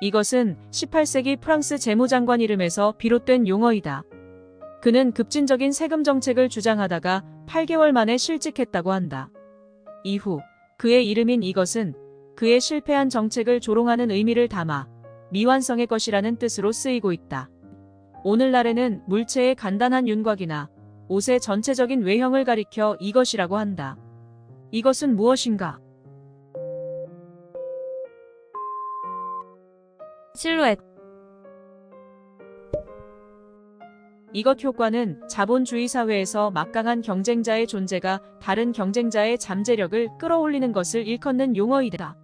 이것은 18세기 프랑스 재무장관 이름에서 비롯된 용어이다. 그는 급진적인 세금 정책을 주장하다가 8개월 만에 실직했다고 한다. 이후 그의 이름인 이것은 그의 실패한 정책을 조롱하는 의미를 담아 미완성의 것이라는 뜻으로 쓰이고 있다. 오늘날에는 물체의 간단한 윤곽이나 옷의 전체적인 외형을 가리켜 이것이라고 한다. 이것은 무엇인가? 실루엣. 이것 효과는 자본주의 사회에서 막강한 경쟁자의 존재가 다른 경쟁자의 잠재력을 끌어올리는 것을 일컫는 용어이다.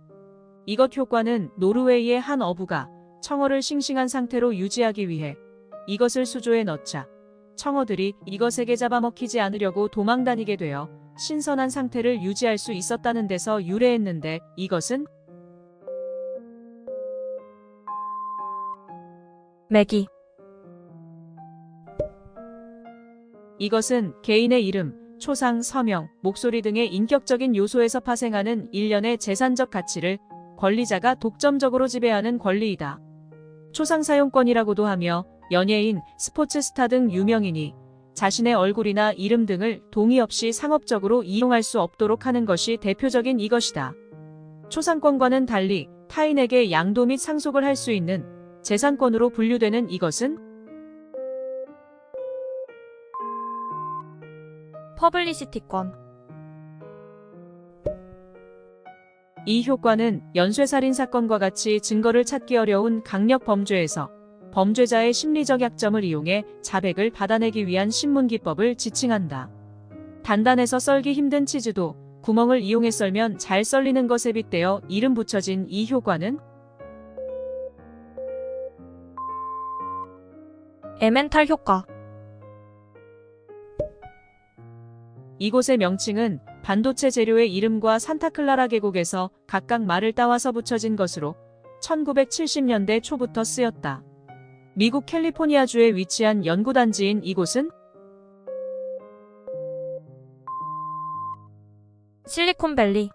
이것 효과는 노르웨이의 한 어부가 청어를 싱싱한 상태로 유지하기 위해 이것을 수조에 넣자 청어들이 이것에게 잡아먹히지 않으려고 도망다니게 되어 신선한 상태를 유지할 수 있었다는 데서 유래했는데 이것은 매기. 이것은 개인의 이름, 초상, 서명, 목소리 등의 인격적인 요소에서 파생하는 일련의 재산적 가치를 권리자가 독점적으로 지배하는 권리이다. 초상 사용권이라고도 하며 연예인, 스포츠 스타 등 유명인이 자신의 얼굴이나 이름 등을 동의 없이 상업적으로 이용할 수 없도록 하는 것이 대표적인 이것이다. 초상권과는 달리 타인에게 양도 및 상속을 할 수 있는 재산권으로 분류되는 이것은 퍼블리시티권. 이 효과는 연쇄살인 사건과 같이 증거를 찾기 어려운 강력 범죄에서 범죄자의 심리적 약점을 이용해 자백을 받아내기 위한 신문기법을 지칭한다. 단단해서 썰기 힘든 치즈도 구멍을 이용해 썰면 잘 썰리는 것에 빗대어 이름 붙여진 이 효과는 에멘탈 효과. 이곳의 명칭은 반도체 재료의 이름과 산타클라라 계곡에서 각각 말을 따와서 붙여진 것으로 1970년대 초부터 쓰였다. 미국 캘리포니아주에 위치한 연구단지인 이곳은 실리콘밸리.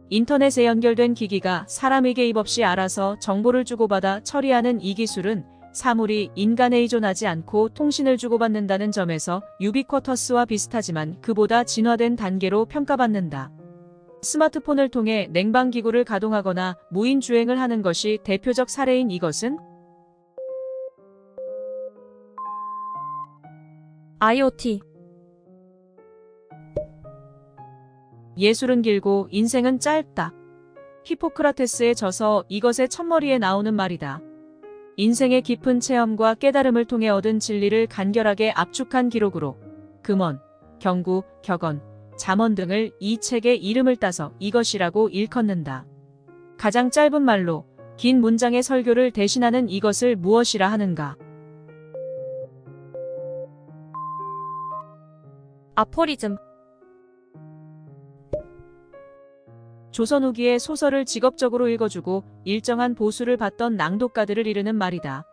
인터넷에 연결된 기기가 사람에게 입 없이 알아서 정보를 주고받아 처리하는 이 기술은 사물이 인간에 의존하지 않고 통신을 주고받는다는 점에서 유비쿼터스와 비슷하지만 그보다 진화된 단계로 평가받는다. 스마트폰을 통해 냉방기구를 가동하거나 무인 주행을 하는 것이 대표적 사례인 이것은 IoT. 예술은 길고 인생은 짧다. 히포크라테스의 저서 이것의 첫머리에 나오는 말이다. 인생의 깊은 체험과 깨달음을 통해 얻은 진리를 간결하게 압축한 기록으로 금언, 경구, 격언, 잠언 등을 이 책의 이름을 따서 이것이라고 일컫는다. 가장 짧은 말로 긴 문장의 설교를 대신하는 이것을 무엇이라 하는가? 아포리즘. 조선 후기의 소설을 직업적으로 읽어주고 일정한 보수를 받던 낭독가들을 이르는 말이다.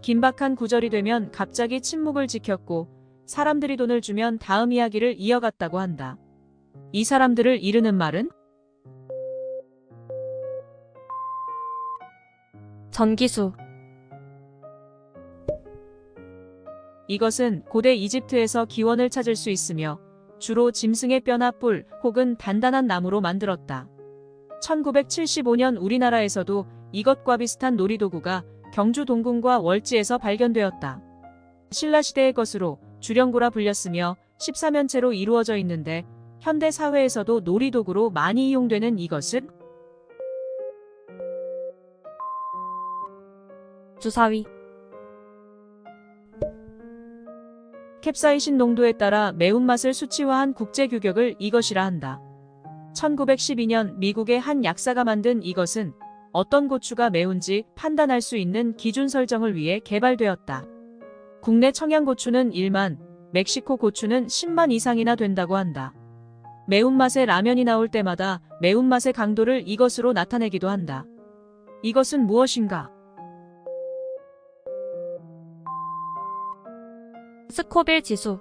긴박한 구절이 되면 갑자기 침묵을 지켰고 사람들이 돈을 주면 다음 이야기를 이어갔다고 한다. 이 사람들을 이르는 말은 전기수. 이것은 고대 이집트에서 기원을 찾을 수 있으며 주로 짐승의 뼈나 뿔 혹은 단단한 나무로 만들었다. 1975년 우리나라에서도 이것과 비슷한 놀이도구가 경주 동궁과 월지에서 발견되었다. 신라시대의 것으로 주령구라 불렸으며 14면체로 이루어져 있는데 현대 사회에서도 놀이도구로 많이 이용되는 이것은 주사위. 캡사이신 농도에 따라 매운맛을 수치화한 국제규격을 이것이라 한다. 1912년 미국의 한 약사가 만든 이것은 어떤 고추가 매운지 판단할 수 있는 기준 설정을 위해 개발되었다. 국내 청양고추는 1만, 멕시코 고추는 10만 이상이나 된다고 한다. 매운맛의 라면이 나올 때마다 매운맛의 강도를 이것으로 나타내기도 한다. 이것은 무엇인가? 스코빌 지수.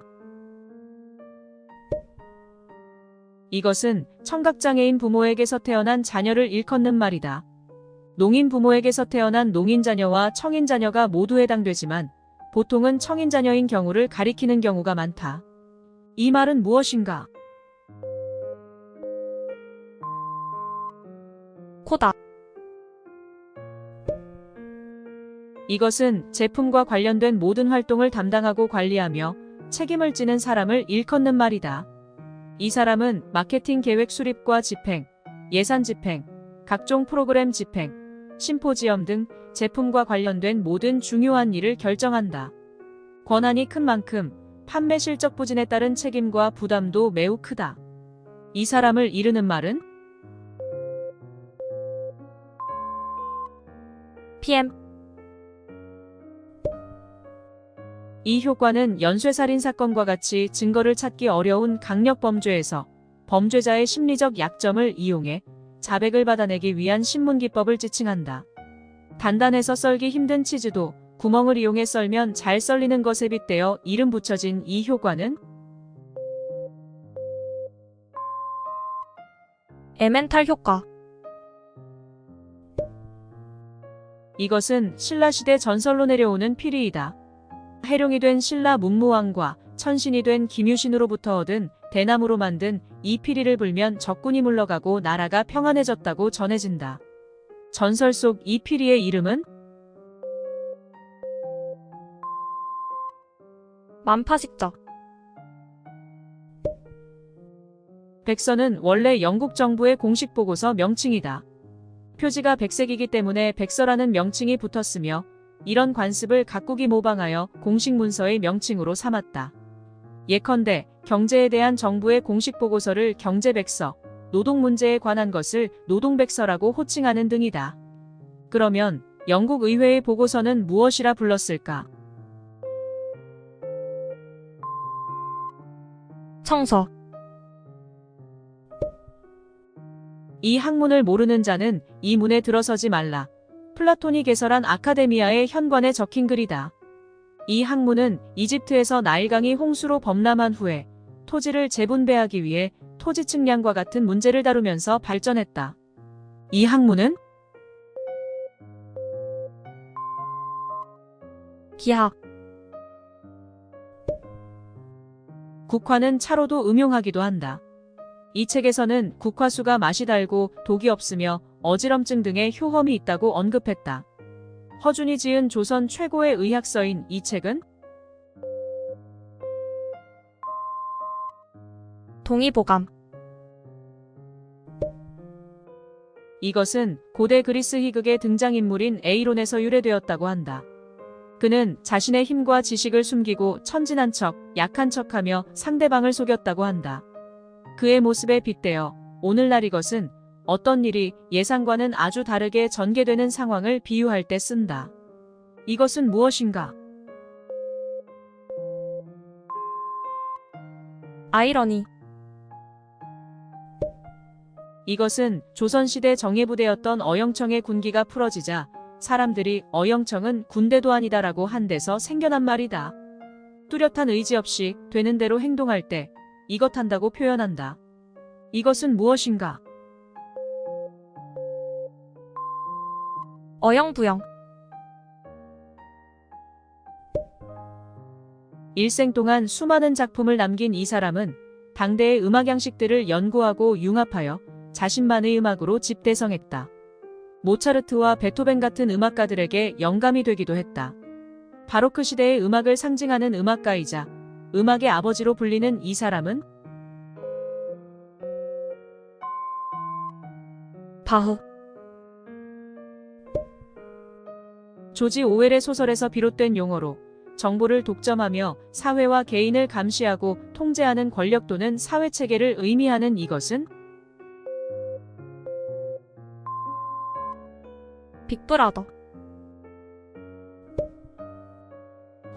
이것은 청각장애인 부모에게서 태어난 자녀를 일컫는 말이다. 농인 부모에게서 태어난 농인 자녀와 청인 자녀가 모두 해당되지만 보통은 청인 자녀인 경우를 가리키는 경우가 많다. 이 말은 무엇인가? 코다. 이것은 제품과 관련된 모든 활동을 담당하고 관리하며 책임을 지는 사람을 일컫는 말이다. 이 사람은 마케팅 계획 수립과 집행, 예산 집행, 각종 프로그램 집행, 심포지엄 등 제품과 관련된 모든 중요한 일을 결정한다. 권한이 큰 만큼 판매 실적 부진에 따른 책임과 부담도 매우 크다. 이 사람을 이르는 말은 PM. 이 효과는 연쇄살인 사건과 같이 증거를 찾기 어려운 강력범죄에서 범죄자의 심리적 약점을 이용해 자백을 받아내기 위한 신문기법을 지칭한다. 단단해서 썰기 힘든 치즈도 구멍을 이용해 썰면 잘 썰리는 것에 빗대어 이름 붙여진 이 효과는 에멘탈 효과. 이것은 신라시대 전설로 내려오는 피리이다. 해룡이 된 신라 문무왕과 천신이 된 김유신으로부터 얻은 대나무로 만든 이 피리를 불면 적군이 물러가고 나라가 평안해졌다고 전해진다. 전설 속 이 피리의 이름은 만파식적. 백서는 원래 영국 정부의 공식 보고서 명칭이다. 표지가 백색이기 때문에 백서라는 명칭이 붙었으며 이런 관습을 각국이 모방하여 공식 문서의 명칭으로 삼았다. 예컨대 경제에 대한 정부의 공식 보고서를 경제백서, 노동 문제에 관한 것을 노동백서라고 호칭하는 등이다. 그러면 영국 의회의 보고서는 무엇이라 불렀을까? 청서. 이 학문을 모르는 자는 이 문에 들어서지 말라. 플라톤이 개설한 아카데미아의 현관에 적힌 글이다. 이 학문은 이집트에서 나일강이 홍수로 범람한 후에 토지를 재분배하기 위해 토지 측량과 같은 문제를 다루면서 발전했다. 이 학문은 기하. 국화는 차로도 음용하기도 한다. 이 책에서는 국화수가 맛이 달고 독이 없으며 어지럼증 등의 효험이 있다고 언급했다. 허준이 지은 조선 최고의 의학서인 이 책은 동의보감. 이것은 고대 그리스 희극의 등장인물인 에이론에서 유래되었다고 한다. 그는 자신의 힘과 지식을 숨기고 천진한 척, 약한 척하며 상대방을 속였다고 한다. 그의 모습에 빗대어 오늘날 이것은 어떤 일이 예상과는 아주 다르게 전개되는 상황을 비유할 때 쓴다. 이것은 무엇인가? 아이러니. 이것은 조선시대 정예부대였던 어영청의 군기가 풀어지자 사람들이 어영청은 군대도 아니다라고 한 데서 생겨난 말이다. 뚜렷한 의지 없이 되는 대로 행동할 때 이것 한다고 표현한다. 이것은 무엇인가? 어영부영. 일생 동안 수많은 작품을 남긴 이 사람은 당대의 음악 양식들을 연구하고 융합하여 자신만의 음악으로 집대성했다. 모차르트와 베토벤 같은 음악가들에게 영감이 되기도 했다. 바로크 시대의 음악을 상징하는 음악가이자 음악의 아버지로 불리는 이 사람은 바흐. 조지 오웰의 소설에서 비롯된 용어로 정보를 독점하며 사회와 개인을 감시하고 통제하는 권력 또는 사회체계를 의미하는 이것은 빅브라더.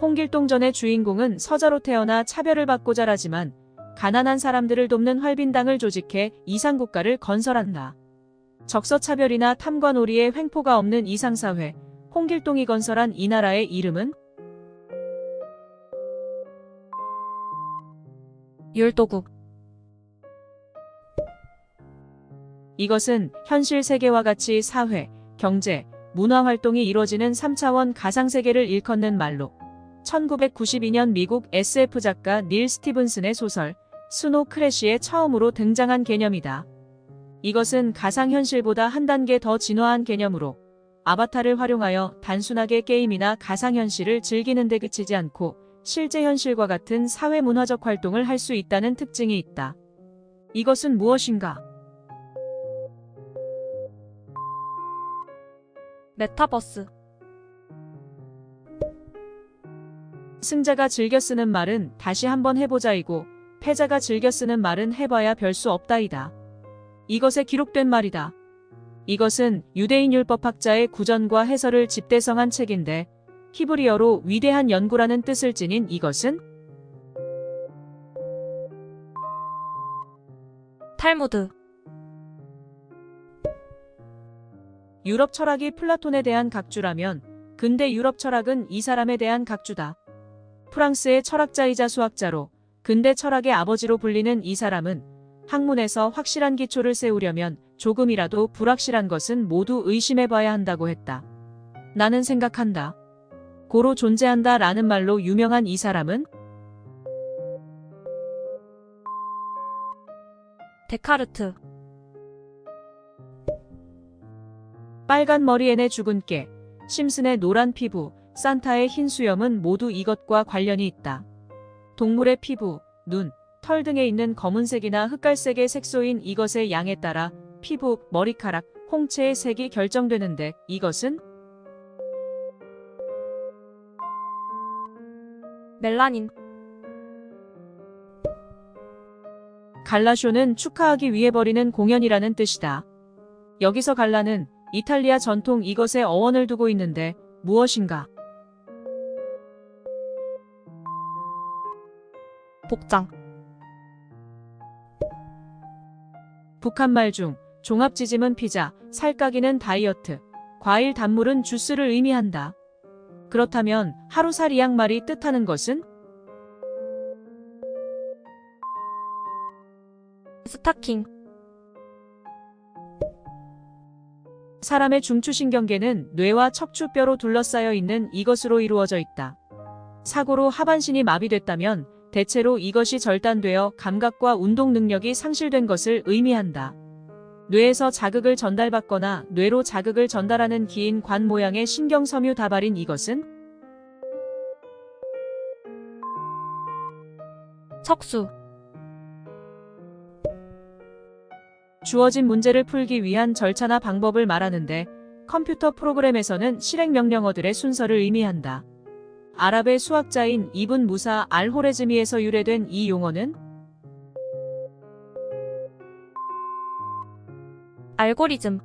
홍길동전의 주인공은 서자로 태어나 차별을 받고 자라지만 가난한 사람들을 돕는 활빈당을 조직해 이상국가를 건설한다. 적서차별이나 탐관오리의 횡포가 없는 이상사회, 홍길동이 건설한 이 나라의 이름은 율도국. 이것은 현실 세계와 같이 사회, 경제, 문화 활동이 이루어지는 3차원 가상세계를 일컫는 말로 1992년 미국 SF 작가 닐 스티븐슨의 소설 스노우 크래시에 처음으로 등장한 개념이다. 이것은 가상현실보다 한 단계 더 진화한 개념으로 아바타를 활용하여 단순하게 게임이나 가상현실을 즐기는 데 그치지 않고 실제 현실과 같은 사회문화적 활동을 할 수 있다는 특징이 있다. 이것은 무엇인가? 메타버스. 승자가 즐겨 쓰는 말은 다시 한번 해보자이고 패자가 즐겨 쓰는 말은 해봐야 별 수 없다이다. 이것에 기록된 말이다. 이것은 유대인 율법학자의 구전과 해설을 집대성한 책인데 히브리어로 위대한 연구라는 뜻을 지닌 이것은 탈무드. 유럽 철학이 플라톤에 대한 각주라면 근대 유럽 철학은 이 사람에 대한 각주다. 프랑스의 철학자이자 수학자로 근대 철학의 아버지로 불리는 이 사람은 학문에서 확실한 기초를 세우려면 조금이라도 불확실한 것은 모두 의심해봐야 한다고 했다. 나는 생각한다. 고로 존재한다 라는 말로 유명한 이 사람은 데카르트. 빨간 머리 앤의 죽은 깨, 심슨의 노란 피부, 산타의 흰 수염은 모두 이것과 관련이 있다. 동물의 피부, 눈, 털 등에 있는 검은색이나 흑갈색의 색소인 이것의 양에 따라 피부, 머리카락, 홍채의 색이 결정되는데 이것은 멜라닌. 갈라쇼는 축하하기 위해 벌이는 공연이라는 뜻이다. 여기서 갈라는 이탈리아 전통 이것의 어원을 두고 있는데 무엇인가? 복장. 북한말 중 종합지짐은 피자, 살까기는 다이어트, 과일 단물은 주스를 의미한다. 그렇다면 하루살이 양말이 뜻하는 것은? 스타킹. 사람의 중추신경계는 뇌와 척추뼈로 둘러싸여 있는 이것으로 이루어져 있다. 사고로 하반신이 마비됐다면 대체로 이것이 절단되어 감각과 운동 능력이 상실된 것을 의미한다. 뇌에서 자극을 전달받거나 뇌로 자극을 전달하는 긴 관 모양의 신경섬유 다발인 이것은? 척수. 주어진 문제를 풀기 위한 절차나 방법을 말하는데 컴퓨터 프로그램에서는 실행 명령어들의 순서를 의미한다. 아랍의 수학자인 이븐 무사 알호레즈미에서 유래된 이 용어는 알고리즘.